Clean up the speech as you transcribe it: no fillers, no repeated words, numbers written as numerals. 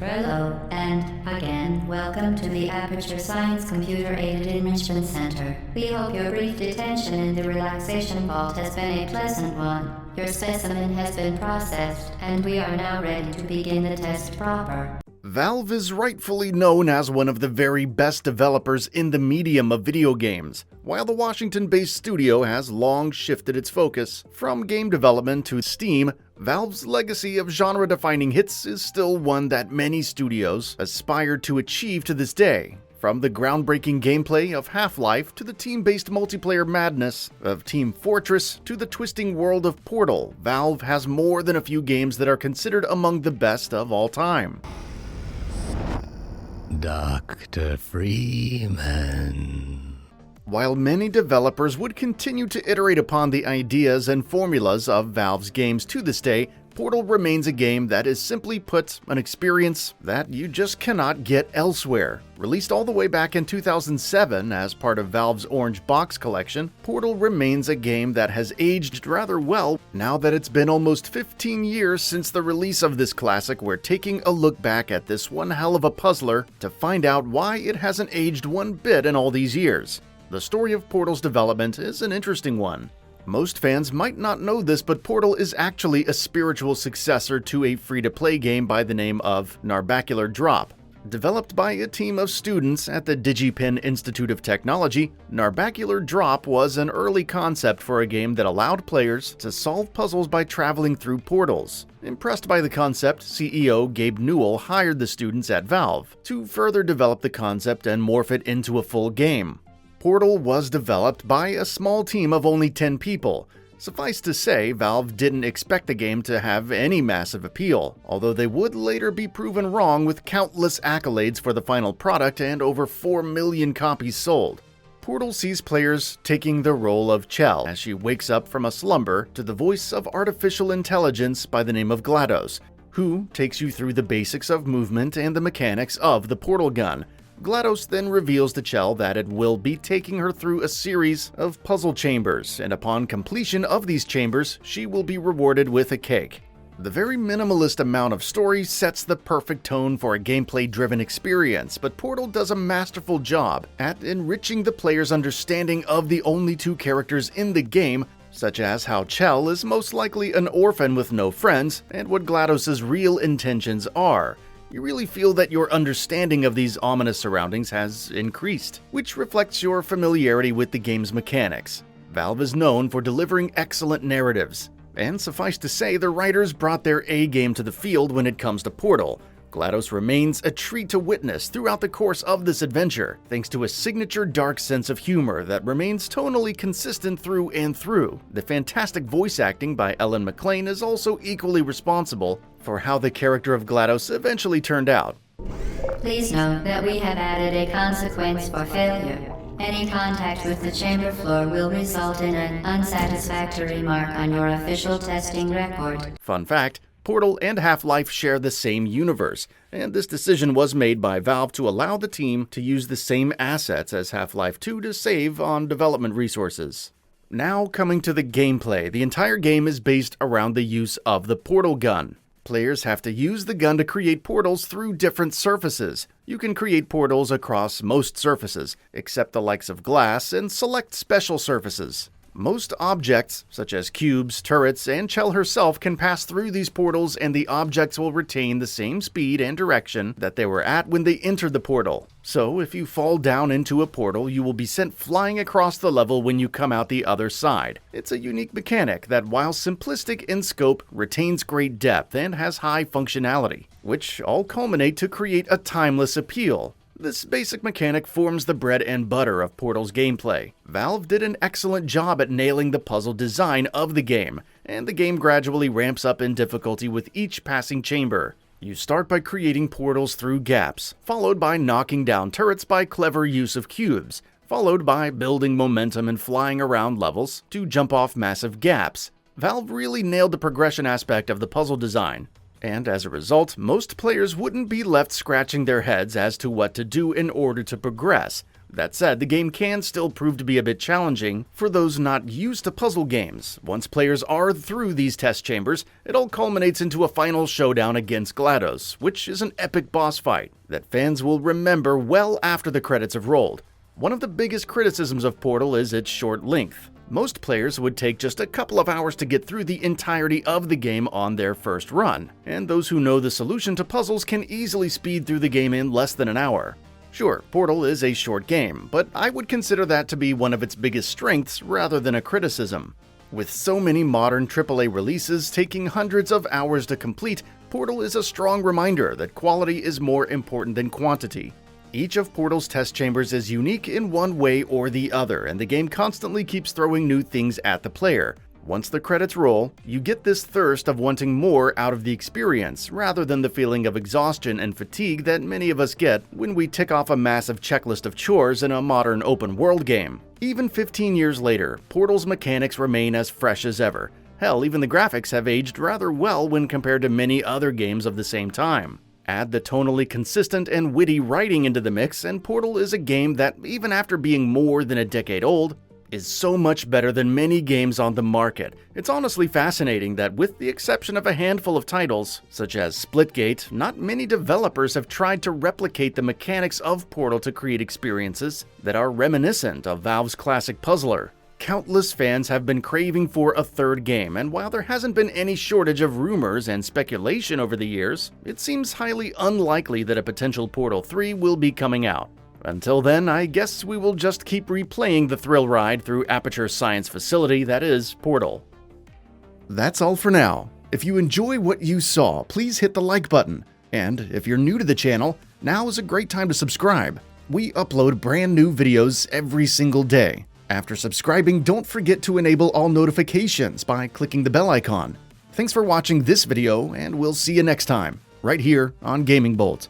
Hello, and again, welcome to the Aperture Science Computer-Aided Enrichment Center. We hope your brief detention in the relaxation vault has been a pleasant one. Your specimen has been processed, and we are now ready to begin the test proper. Valve is rightfully known as one of the very best developers in the medium of video games. While the Washington-based studio has long shifted its focus from game development to Steam, Valve's legacy of genre-defining hits is still one that many studios aspire to achieve to this day. From the groundbreaking gameplay of Half-Life to the team-based multiplayer madness of Team Fortress to the twisting world of Portal, Valve has more than a few games that are considered among the best of all time. Dr. Freeman. While many developers would continue to iterate upon the ideas and formulas of Valve's games to this day, Portal remains a game that is simply put an experience that you just cannot get elsewhere. Released all the way back in 2007 as part of Valve's Orange Box collection, Portal remains a game that has aged rather well now that it's been almost 15 years since the release of this classic. We're taking a look back at this one hell of a puzzler to find out why it hasn't aged one bit in all these years. The story of Portal's development is an interesting one. Most fans might not know this, but Portal is actually a spiritual successor to a free-to-play game by the name of Narbacular Drop. Developed by a team of students at the DigiPen Institute of Technology, Narbacular Drop was an early concept for a game that allowed players to solve puzzles by traveling through portals. Impressed by the concept, CEO Gabe Newell hired the students at Valve to further develop the concept and morph it into a full game. Portal was developed by a small team of only 10 people. Suffice to say, Valve didn't expect the game to have any massive appeal, although they would later be proven wrong with countless accolades for the final product and over 4 million copies sold. Portal sees players taking the role of Chell as she wakes up from a slumber to the voice of artificial intelligence by the name of GLaDOS, who takes you through the basics of movement and the mechanics of the portal gun. GLaDOS then reveals to Chell that it will be taking her through a series of puzzle chambers, and upon completion of these chambers, she will be rewarded with a cake. The very minimalist amount of story sets the perfect tone for a gameplay-driven experience, but Portal does a masterful job at enriching the player's understanding of the only two characters in the game, such as how Chell is most likely an orphan with no friends, and what GLaDOS's real intentions are. You really feel that your understanding of these ominous surroundings has increased, which reflects your familiarity with the game's mechanics. Valve is known for delivering excellent narratives, and suffice to say, the writers brought their A-game to the field when it comes to Portal. GLaDOS remains a treat to witness throughout the course of this adventure, thanks to a signature dark sense of humor that remains tonally consistent through and through. The fantastic voice acting by Ellen McLean is also equally responsible for how the character of GLaDOS eventually turned out. Please note that we have added a consequence for failure. Any contact with the chamber floor will result in an unsatisfactory mark on your official testing record. Fun fact, Portal and Half-Life share the same universe, and this decision was made by Valve to allow the team to use the same assets as Half-Life 2 to save on development resources. Now coming to the gameplay, the entire game is based around the use of the portal gun. Players have to use the gun to create portals through different surfaces. You can create portals across most surfaces, except the likes of glass and select special surfaces. Most objects, such as cubes, turrets, and Chell herself, can pass through these portals, and the objects will retain the same speed and direction that they were at when they entered the portal. So, if you fall down into a portal, you will be sent flying across the level when you come out the other side. It's a unique mechanic that, while simplistic in scope, retains great depth and has high functionality, which all culminate to create a timeless appeal. This basic mechanic forms the bread and butter of Portal's gameplay. Valve did an excellent job at nailing the puzzle design of the game, and the game gradually ramps up in difficulty with each passing chamber. You start by creating portals through gaps, followed by knocking down turrets by clever use of cubes, followed by building momentum and flying around levels to jump off massive gaps. Valve really nailed the progression aspect of the puzzle design. And as a result, most players wouldn't be left scratching their heads as to what to do in order to progress. That said, the game can still prove to be a bit challenging for those not used to puzzle games. Once players are through these test chambers, it all culminates into a final showdown against GLaDOS, which is an epic boss fight that fans will remember well after the credits have rolled. One of the biggest criticisms of Portal is its short length. Most players would take just a couple of hours to get through the entirety of the game on their first run, and those who know the solution to puzzles can easily speed through the game in less than an hour. Sure, Portal is a short game, but I would consider that to be one of its biggest strengths rather than a criticism. With so many modern AAA releases taking hundreds of hours to complete, Portal is a strong reminder that quality is more important than quantity. Each of Portal's test chambers is unique in one way or the other, and the game constantly keeps throwing new things at the player. Once the credits roll, you get this thirst of wanting more out of the experience, rather than the feeling of exhaustion and fatigue that many of us get when we tick off a massive checklist of chores in a modern open-world game. Even 15 years later, Portal's mechanics remain as fresh as ever. Hell, even the graphics have aged rather well when compared to many other games of the same time. Add the tonally consistent and witty writing into the mix, and Portal is a game that, even after being more than a decade old, is so much better than many games on the market. It's honestly fascinating that, with the exception of a handful of titles, such as Splitgate, not many developers have tried to replicate the mechanics of Portal to create experiences that are reminiscent of Valve's classic puzzler. Countless fans have been craving for a third game, and while there hasn't been any shortage of rumors and speculation over the years, it seems highly unlikely that a potential Portal 3 will be coming out. Until then, I guess we will just keep replaying the thrill ride through Aperture's science facility that is Portal. That's all for now. If you enjoy what you saw, please hit the like button. And if you're new to the channel, now is a great time to subscribe. We upload brand new videos every single day. After subscribing, don't forget to enable all notifications by clicking the bell icon. Thanks for watching this video, and we'll see you next time, right here on Gaming Bolt.